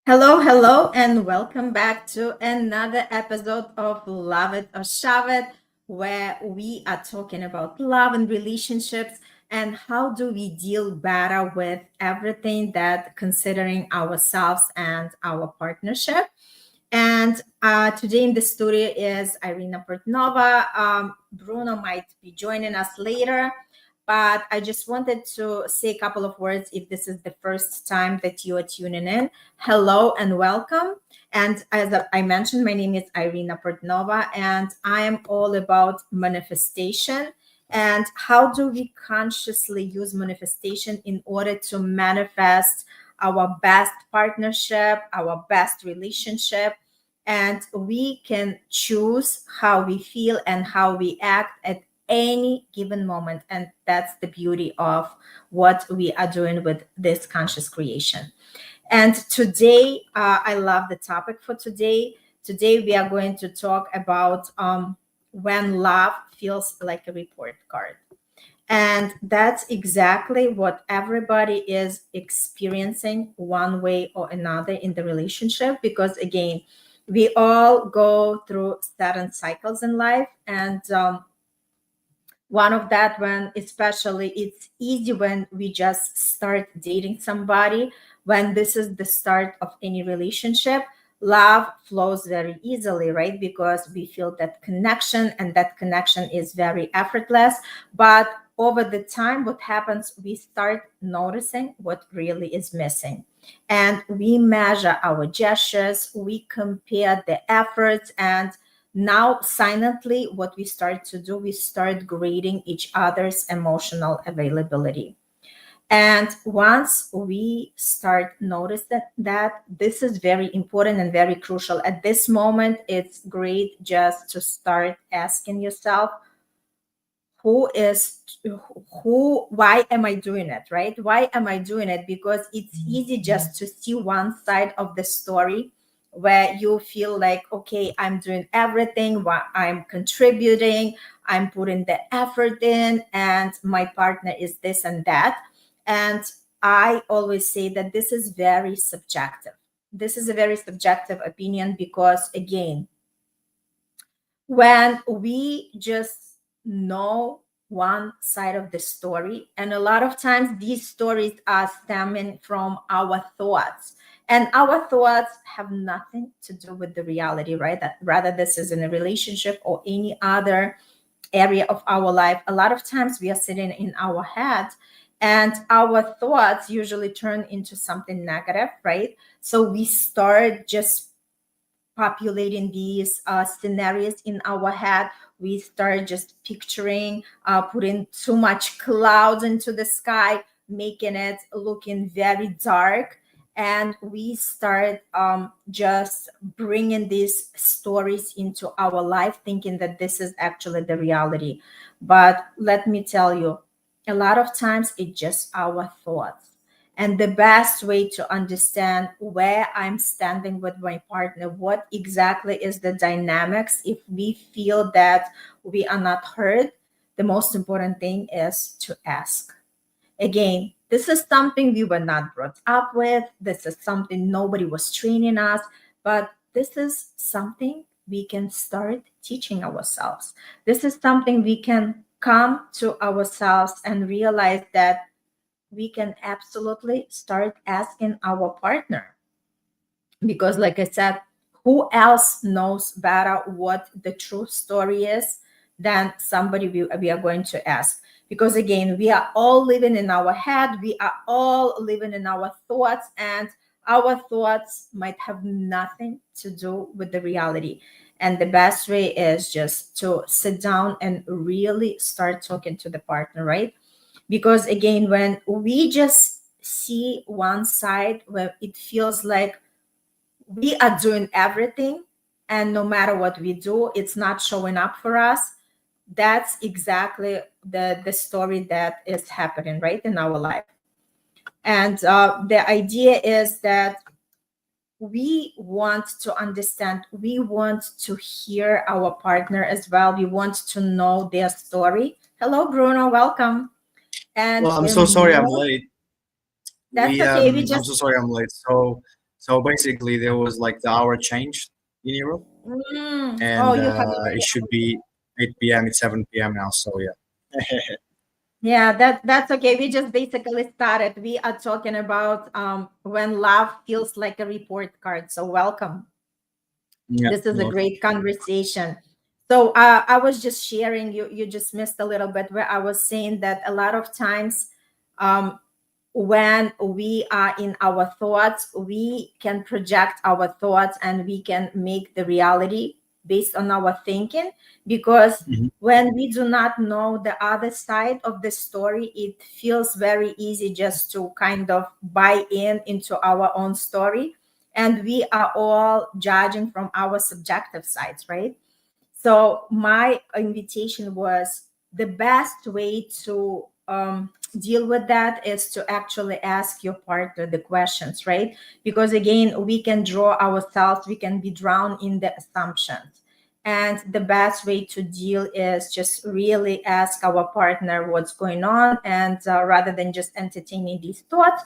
Hello, hello, and welcome back to another episode of Love It or Shove It, where we are talking about love and relationships and how do we deal better with everything that considering ourselves and our partnership. And today in the studio is Irina Portnova. Bruno might be joining us later, but I just wanted to say a couple of words if this is the first time that you are tuning in. Hello and welcome. And as I mentioned, my name is Irina Portnova, and I am all about manifestation and how do we consciously use manifestation in order to manifest our best partnership, our best relationship, and we can choose how we feel and how we act at any given moment. And that's the beauty of what we are doing with this conscious creation. And today, I love the topic for today. Today, we are going to talk about when love feels like a report card. And that's exactly what everybody is experiencing one way or another in the relationship. Because again, we all go through certain cycles in life. And one of that when especially it's easy when we just start dating somebody, when this is the start of any relationship, love flows very easily, right? Because we feel that connection, and that connection is very effortless. But over the time, what happens, we start noticing what really is missing, and we measure our gestures, we compare the efforts, and now silently what we start to do, we start grading each other's emotional availability. And once we start noticing that, this is very important and very crucial at this moment, it's great just to start asking yourself, who is who why am I doing it, right? Why am I doing it? Because it's easy just to see one side of the story, where you feel like, okay, I'm doing everything, I'm contributing, I'm putting the effort in, and my partner is this and that. And I always say that this is very subjective. This is a very subjective opinion, because again, when we just know one side of the story, and a lot of times these stories are stemming from our thoughts, and our thoughts have nothing to do with the reality, right? That rather this is in a relationship or any other area of our life, a lot of times we are sitting in our head, and our thoughts usually turn into something negative, right? So we start just populating these scenarios in our head. We start just picturing, putting too much clouds into the sky, making it looking very dark. And we start just bringing these stories into our life, thinking that this is actually the reality. But let me tell you, a lot of times it's just our thoughts. And the best way to understand where I'm standing with my partner, what exactly is the dynamics, if we feel that we are not heard, the most important thing is to ask. Again, this is something we were not brought up with. This is something nobody was training us, but this is something we can start teaching ourselves. This is something we can come to ourselves and realize that we can absolutely start asking our partner. Because like I said, who else knows better what the true story is than somebody we are going to ask? Because again, we are all living in our head, we are all living in our thoughts, and our thoughts might have nothing to do with the reality. And the best way is just to sit down and really start talking to the partner, right? Because again, when we just see one side, where it feels like we are doing everything, and no matter what we do, it's not showing up for us, that's exactly the story that is happening right in our life. And the idea is that we want to understand, we want to hear our partner as well, we want to know their story. Hello, Bruno, welcome. And Well, I'm so sorry I'm more, late. that's We okay. We I'm so just sorry I'm late. So So basically, there was like the hour change in Europe, Oh, and you have it already. should be 8 p.m. It's 7 p.m. now. So yeah. Yeah, that's okay. We just basically started. We are talking about when love feels like a report card. So welcome. Yeah. This is a Well, great conversation. So I was just sharing. You just missed a little bit where I was saying that a lot of times, um, when we are in our thoughts, we can project our thoughts and we can make the reality based on our thinking. Because mhm. when we do not know the other side of the story, it feels very easy just to kind of buy in into our own story. And we are all judging from our subjective sides, right? So my invitation was the best way to deal with that is to actually ask your partner the questions, right? Because again, we can draw ourselves, we can be drowned in the assumptions. And the best way to deal is just really ask our partner what's going on, and rather than just entertaining these thoughts,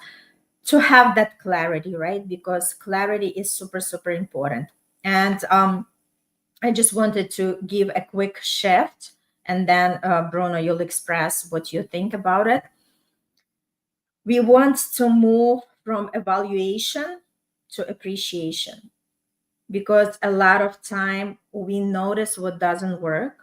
to have that clarity, right? Because clarity is super, super important. And I just wanted to give a quick shift, and then Bruno, you'll express what you think about it. We want to move from evaluation to appreciation, because a lot of time we notice what doesn't work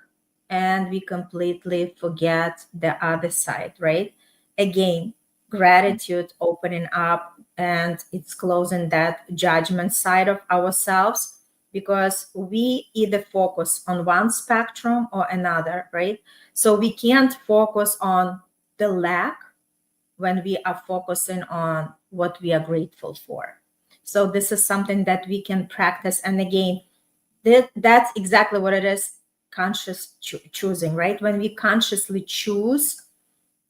and we completely forget the other side, right? Again, gratitude opening up, and it's closing that judgment side of ourselves, because we either focus on one spectrum or another, right? So we can't focus on the lack when we are focusing on what we are grateful for. So this is something that we can practice. And again, that's exactly what it is, conscious choosing, right? When we consciously choose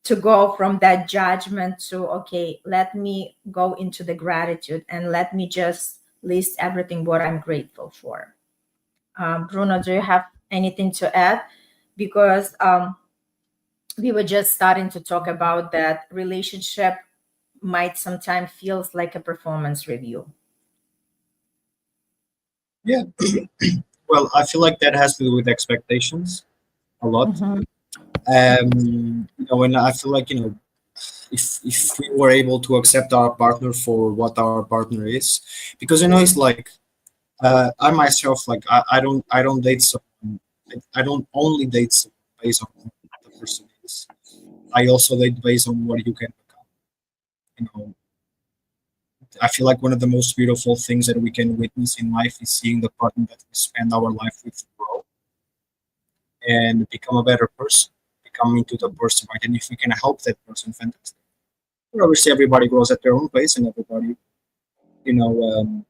to go from that judgment to, okay, let me go into the gratitude and let me just list everything what I'm grateful for. Bruno, do you have anything to add? Because we were just starting to talk about that relationship might sometimes feels like a performance review. Yeah. Well, I feel like that has to do with expectations a lot. Mhm. And I feel like if we were able to accept our partner for what our partner is, because it's like I myself, like I don't date someone. I don't only date someone based on who the person is. I also date based on what you can become. You know, I feel like one of the most beautiful things that we can witness in life is seeing the partner that we spend our life with grow and become a better person, become into the person, right? And if we can help that person, fantastic. But obviously, everybody grows at their own pace, and everybody, you know, um,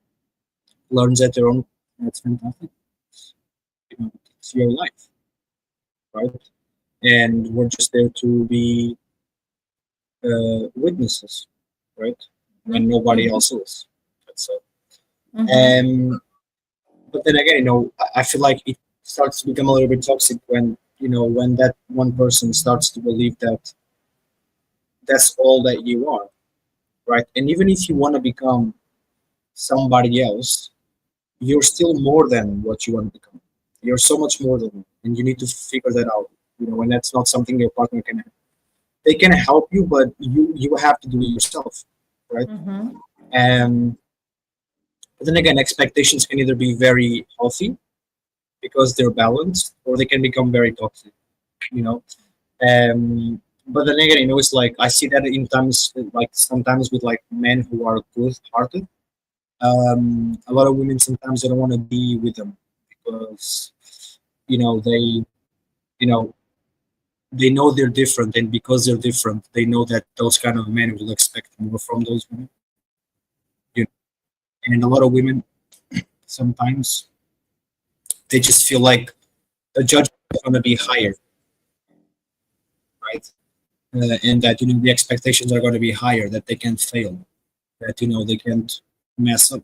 learns at their own. That's fantastic. It's your life, right? And we're just there to be witnesses, right? When nobody Mhm. else is. That's it. Mhm. Um, but then again, I feel like it starts to become a little bit toxic when that one person starts to believe that that's all that you are, right? And even if you want to become somebody else, you're still more than what you want to become. You're so much more than, and you need to figure that out. And that's not something your partner can. They can help you, but you have to do it yourself, right? Mhm. And but then again, expectations can either be very healthy because they're balanced, or they can become very toxic. You know, but then again, it's like I see that in times, like sometimes with like men who are good-hearted. A lot of women sometimes they don't want to be with them because they you know they know they're different, and because they're different, they know that those kind of men will expect more from those women. You know? And a lot of women sometimes they just feel like the judgment is going to be higher, right? And that the expectations are going to be higher, that they can't fail, that they can't mess up,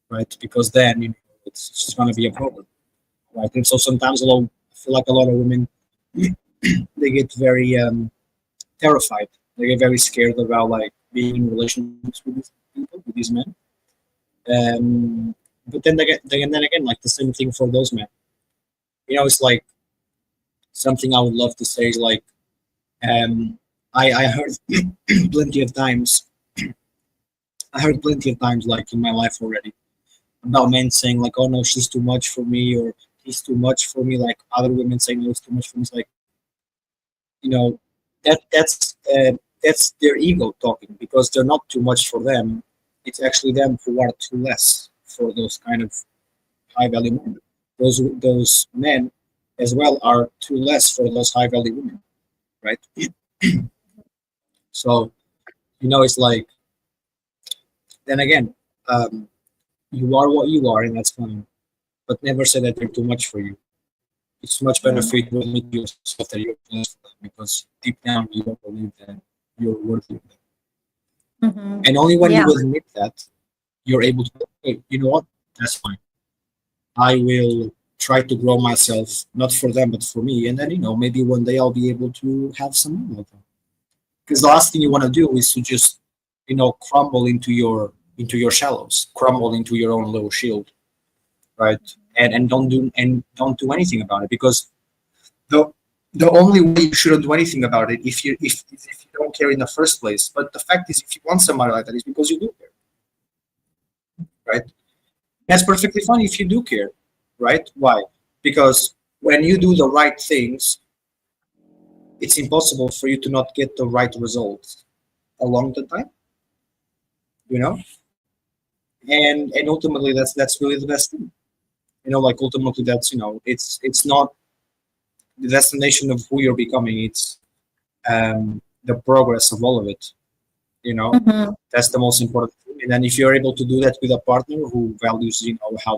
right? Because then it's just going to be a problem, right? And so sometimes I feel like a lot of women they get very terrified. They get very scared about like being in relationships with these people, with these men, But then again, like the same thing for those men. It's like something I would love to say is like, um, I heard plenty of times. I heard plenty of times, like in my life already, about men saying like, "Oh no, she's too much for me," or "He's too much for me." Like other women saying, "No, it's too much for me." It's like, you know, that's their ego talking, because they're not too much for them. It's actually them who are too less for those kind of high value men. Those men as well are too less for those high value women, right? So it's like, then again, um, you are what you are, and that's fine. But never say that they're too much for you. It's much better for you to admit to yourself that you're too less for them, because deep down you don't believe that you're worthy of them. Mhm. And only when Yeah. you admit that, you're able to, hey, you know what? That's fine. I will try to grow myself, not for them, but for me. And then, maybe one day I'll be able to have some more of them. Because the last thing you want to do is to just, crumble into your shallows, crumble into your own little shield, right? And don't do anything about it, because the the only way you shouldn't do anything about it, if you don't care in the first place. But the fact is, if you want somebody like that, is because you do care, right? That's perfectly fine if you do care, right? Why? Because when you do the right things, it's impossible for you to not get the right results along the time, you know. And ultimately, that's really the best thing, like ultimately, that's it's not the destination of who you're becoming. It's the progress of all of it. you know Mhm. that's the most important thing. And then if you're able to do that with a partner who values, how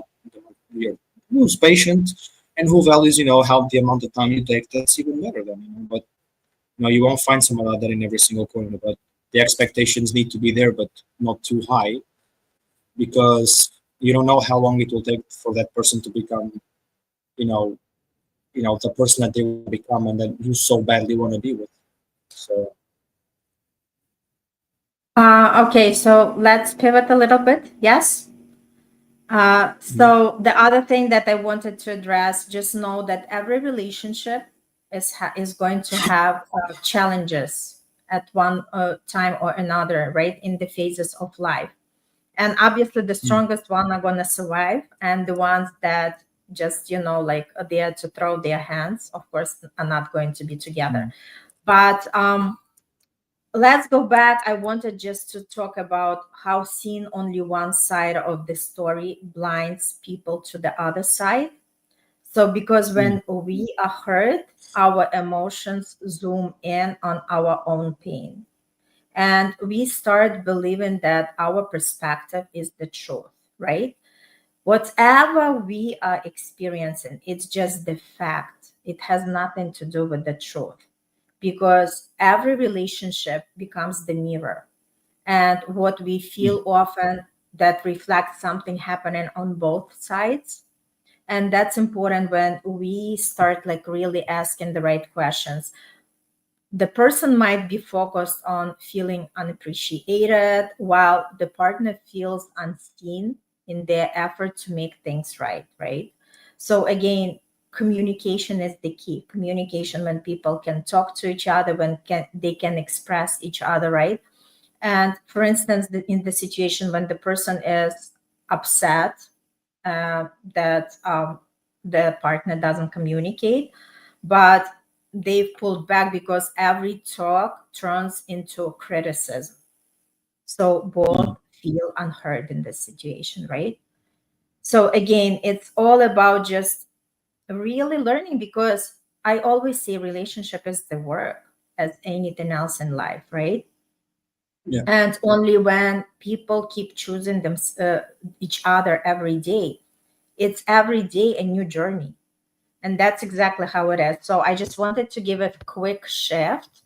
you're, who's patient, and who values, how the amount of time you take, that's even better than, but you won't find someone like that in every single corner. But the expectations need to be there, but not too high, because you don't know how long it will take for that person to become, you know the person that they will become, and that you so badly want to be with. So Okay, so let's pivot a little bit. Yes. yeah. So the other thing that I wanted to address, just know that every relationship is going to have challenges at one time or another, right? In the phases of life, and obviously the Mm. strongest one are gonna survive, and the ones that just like are there to throw their hands, of course, are not going to be together. Mm. But let's go back. I wanted just to talk about how seeing only one side of the story blinds people to the other side. So, because Mm. when we are hurt, our emotions zoom in on our own pain. And we start believing that our perspective is the truth, right? Whatever we are experiencing, it's just the fact. It has nothing to do with the truth, because every relationship becomes the mirror, and what we Mm. feel often that reflects something happening on both sides. And that's important when we start like really asking the right questions. The person might be focused on feeling unappreciated, while the partner feels unseen in their effort to make things right. So again, communication is the key. Communication, when people can talk to each other, when they can express each other, right? And for instance, in the situation when the person is upset that the partner doesn't communicate, but they've pulled back because every talk turns into criticism. So Mm. both feel unheard in this situation, right? So again, it's all about just really learning, because I always say relationship is the work as anything else in life, right? Yeah. And only when people keep choosing each other every day, it's every day a new journey. And that's exactly how it is. So I just wanted to give a quick shift.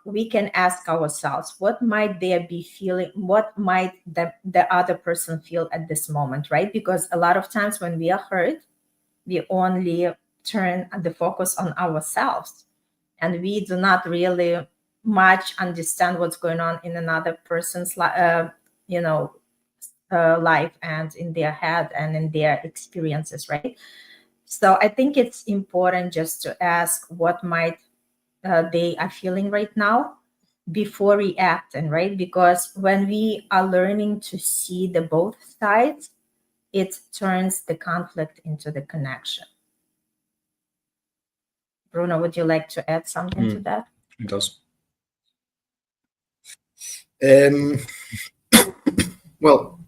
We can ask ourselves, what might they be feeling? What might the other person feel at this moment, right? Because a lot of times when we are hurt, we only turn the focus on ourselves, and we do not really much understand what's going on in another person's life, you know life and in their head and in their experiences, right? So I think it's important just to ask what might they are feeling right now before reacting, right? Because when we are learning to see the both sides, it turns the conflict into the connection. Bruno, would you like to add something to that? It does. Um, well,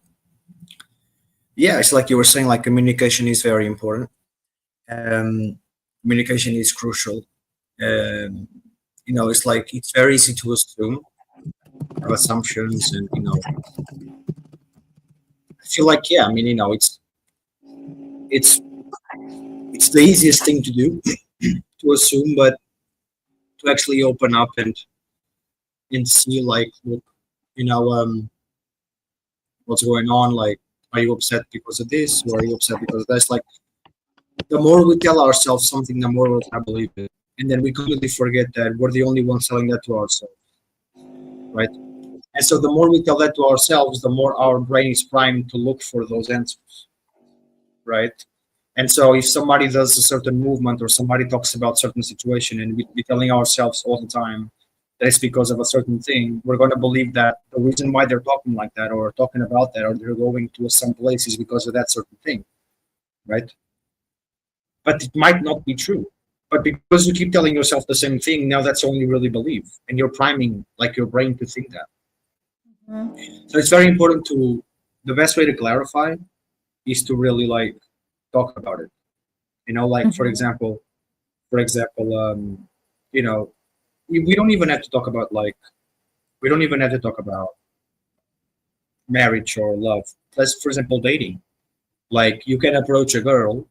yeah, it's like you were saying, like communication is very important. Um, Communication is crucial. Um, it's like it's very easy to assume, have assumptions, and I feel like yeah, I mean, it's it's the easiest thing to do to assume, but to actually open up and see like, look, you know, what's going on? Like, are you upset because of this, or are you upset because of this? Like, the more we tell ourselves something, the more we're gonna believe it, and then we completely forget that we're the only ones telling that to ourselves, right? And so the more we tell that to ourselves, the more our brain is primed to look for those answers, right? And so if somebody does a certain movement or somebody talks about certain situation and we telling ourselves all the time that it's because of a certain thing, we're going to believe that the reason why they're talking like that or talking about that or they're going to some place is because of that certain thing, right? But it might not be true. But because you keep telling yourself the same thing, now that's all you really believe. And you're priming like your brain to think that. Mhm. So it's very important the best way to clarify is to really like talk about it. Like Mhm. for example, you know, we don't even have to talk about like we don't even have to talk about marriage or love. Let's, for example, dating. Like you can approach a girl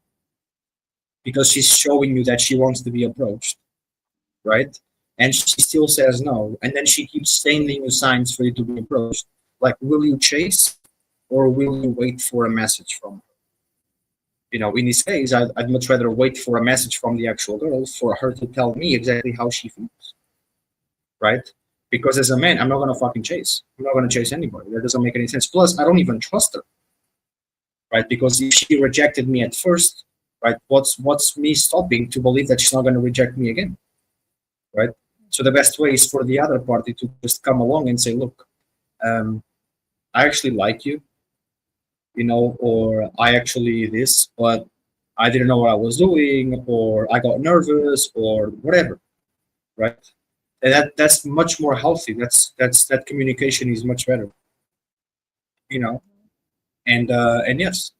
because she's showing you that she wants to be approached, right? And she still says no, and then she keeps sending you signs for you to be approached. Like, will you chase or will you wait for a message from her? In this case, I'd much rather wait for a message from the actual girl for her to tell me exactly how she feels, right? Because as a man, I'm not gonna fucking chase. I'm not gonna chase anybody. That doesn't make any sense. Plus, I don't even trust her, right? Because if she rejected me at first, right, what's me stopping to believe that she's not gonna reject me again, right? So the best way is for the other party to just come along and say, look, um, I actually like you, or I actually this, but I didn't know what I was doing, or I got nervous, or whatever, right? And that's much more healthy. That communication is much better, you know. And yes,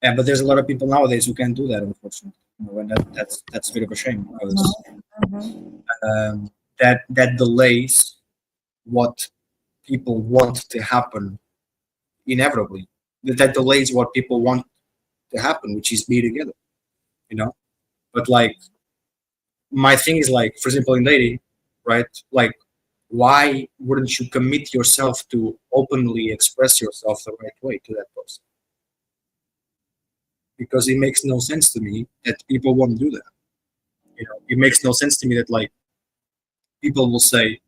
but there's a lot of people nowadays who can't do that, unfortunately. And that's a bit of a shame because Mhm. that delays what people want to happen inevitably. That delays what people want to happen, which is be together, you know. But like my thing is like, for example, in dating, right? Like, why wouldn't you commit yourself to openly express yourself the right way to that person? Because it makes no sense to me that people won't do that. It makes no sense to me that like people will say,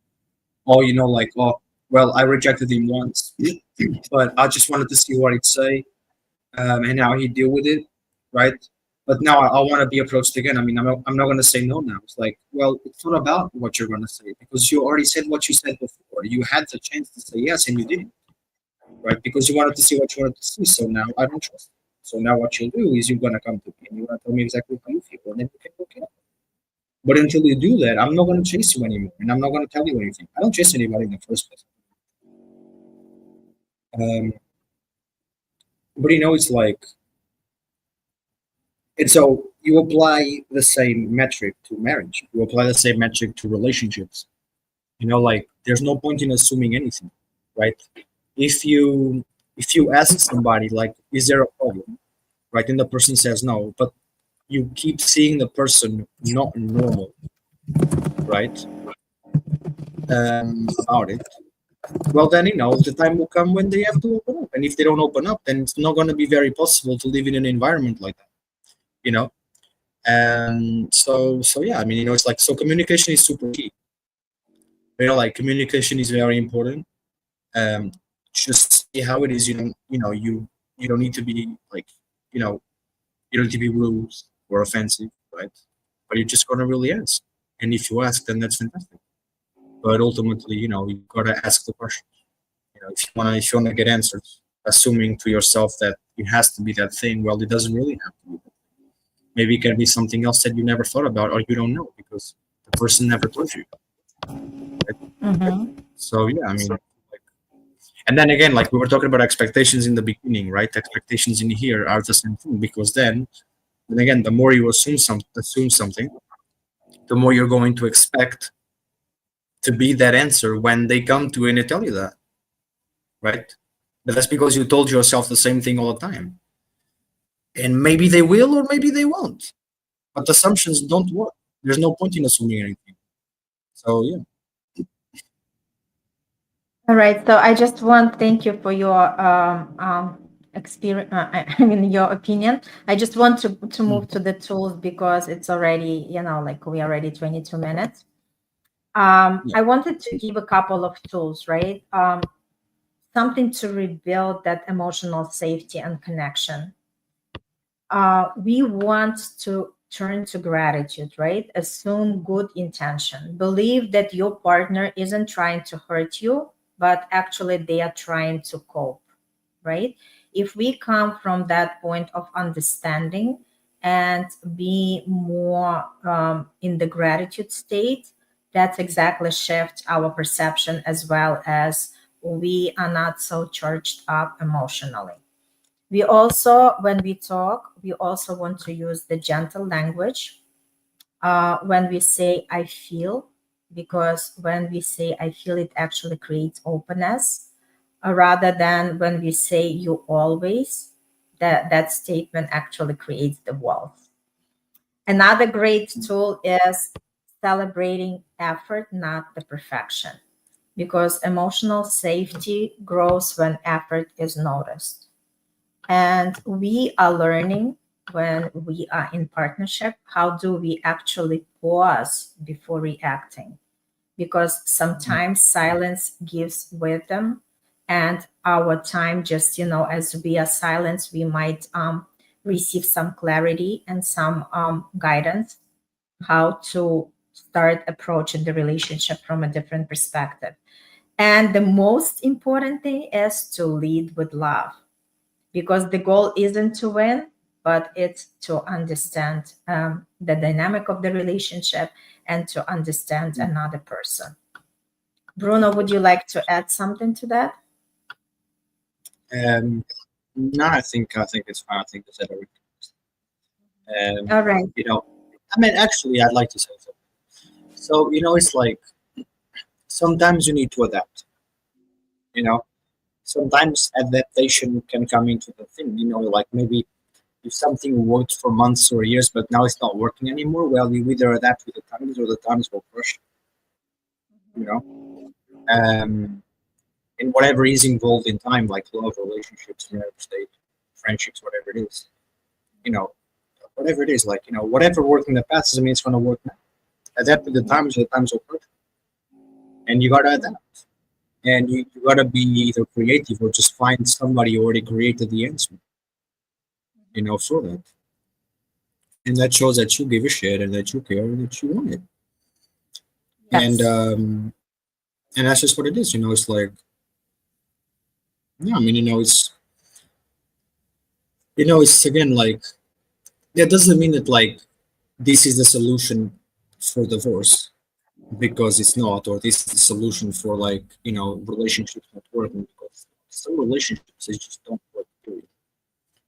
"Oh, like, oh, well, I rejected him once, but I just wanted to see what he'd say and how he'd deal with it, right? But now I want to be approached again. I mean, I'm not going to say no now. It's like, well, it's not about what you're going to say because you already said what you said before. You had the chance to say yes and you didn't, right? Because you wanted to see what you wanted to see. So now I don't trust you. So now what you'll do is you're going to come to me and you're going to tell me exactly how you feel, and then we can look it up. But until you do that, I'm not going to chase you anymore, and I'm not going to tell you anything. I don't chase anybody in the first place. Um, but it's like, and so you apply the same metric to marriage. You apply the same metric to relationships. Like there's no point in assuming anything, right? If you if you ask somebody like, "Is there a problem?" right, and the person says no, but you keep seeing the person not normal, right? About it. Well, then the time will come when they have to open up, and if they don't open up, then it's not going to be very possible to live in an environment like that. You know. And so yeah, I mean, it's like, so communication is super key. Like communication is very important. Um, just how it is. You don't need to be like, you know, you don't need to be rude or offensive, right? But you're just gonna really ask. And if you ask, then that's fantastic. But ultimately, you gotta ask the question. If you wanna get answers, assuming to yourself that it has to be that thing, well, it doesn't really have to be. Maybe it can be something else that you never thought about or you don't know because the person never told you. Right? Mm-hmm. So yeah, I mean, like, and then again, like we were talking about expectations in the beginning, right? Expectations in here are the same thing because then again, the more you assume something, the more you're going to expect to be that answer when they come to you and they tell you that, right? But that's because you told yourself the same thing all the time. And maybe they will or maybe they won't. But assumptions don't work. There's no point in assuming anything. So yeah. All right. So I just want thank you for your experience. I mean, your opinion. I just want to Mm, move to the tools because it's already, like we already 22 minutes. yeah. I wanted to give a couple of tools, right? Something to rebuild that emotional safety and connection. We want to turn to gratitude, right? Assume good intention. Believe that your partner isn't trying to hurt you, but actually they are trying to cope, right? If we come from that point of understanding and be more in the gratitude state, that's exactly shift our perception as well as we are not so charged up emotionally. We also, when we talk, we also want to use the gentle language when we say I feel, because when we say I feel, it actually creates openness rather than when we say you always, that statement actually creates the walls. Another great tool is celebrating effort, not the perfection, because emotional safety grows when effort is noticed. And we are learning when we are in partnership, how do we actually pause before reacting? Because Mm, sometimes silence gives wisdom, and our time just, as we are silent, we might receive some clarity and some guidance how to start approaching the relationship from a different perspective. And the most important thing is to lead with love, because the goal isn't to win, but it's to understand the dynamic of the relationship and to understand mm. another person. Bruno, would you like to add something to that? Um, no, I think it's fine. I think I said everything. Um, All right. you know, I mean, actually, I'd like to say something. So it's like sometimes you need to adapt. You know, sometimes adaptation can come into the thing. Like maybe if something worked for months or years, but now it's not working anymore, well, you either adapt with the times or the times will crush you. In whatever is involved in time, like love, relationships, marriage, state, friendships, whatever it is, you know, whatever it is, like, whatever worked in the past doesn't mean it's going to work now. Adapt with the times or the times will crush. And you got to adapt. And you got to be either creative or just find somebody who already created the answer, for that. And that shows that you give a shit and that you care and that you want it. And Yes. and that's just what it is. It's like, yeah, I mean, it's again like that doesn't mean that like this is the solution for divorce because it's not, or this is the solution for like relationships not working because some relationships they just don't work. Period.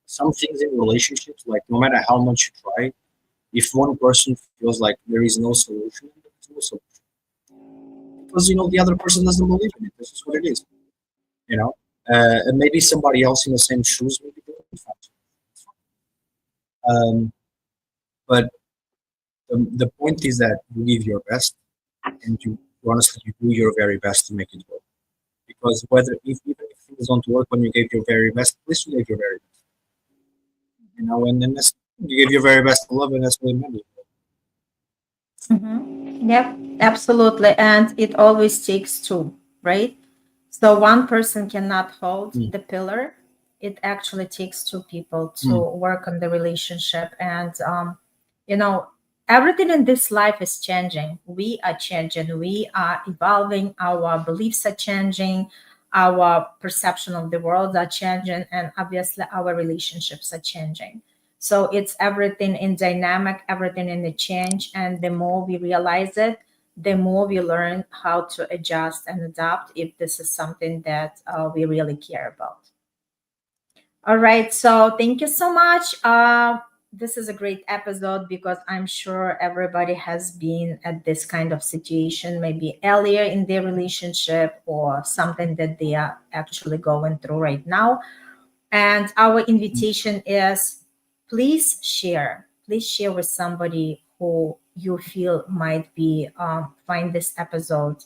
Some things in relationships, like no matter how much you try, if one person feels like there is no solution, there is no solution because the other person doesn't believe in it. This is what it is. You know, and maybe somebody else in the same shoes maybe they will find it. But the point is that you give your best and you honestly you do your very best to make it work. Because whether if even if things don't work when you gave your very best, at least you gave your very best. And then you gave your very best to love, and that's what it matters. Mm-hmm. Yep, absolutely. And it always takes two, right? So one person cannot hold Mm, the pillar. It actually takes two people to mm, work on the relationship. And, you know, everything in this life is changing. We are changing. We are evolving. Our beliefs are changing. Our perception of the world are changing. And obviously, our relationships are changing. So it's everything in dynamic, everything in the change. And the more we realize it, the more we learn how to adjust and adapt if this is something that we really care about. All right, so thank you so much. This is a great episode because I'm sure everybody has been at this kind of situation, maybe earlier in their relationship or something that they are actually going through right now. And our mm. invitation is please share. Please share with somebody who you feel might be find this episode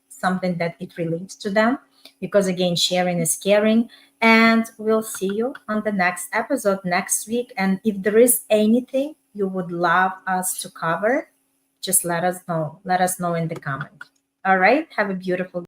something that it relates to them. Because again, sharing is caring. And we'll see you on the next episode next week. And if there is anything you would love us to cover, just let us know. Let us know in the comment. All right. Have a beautiful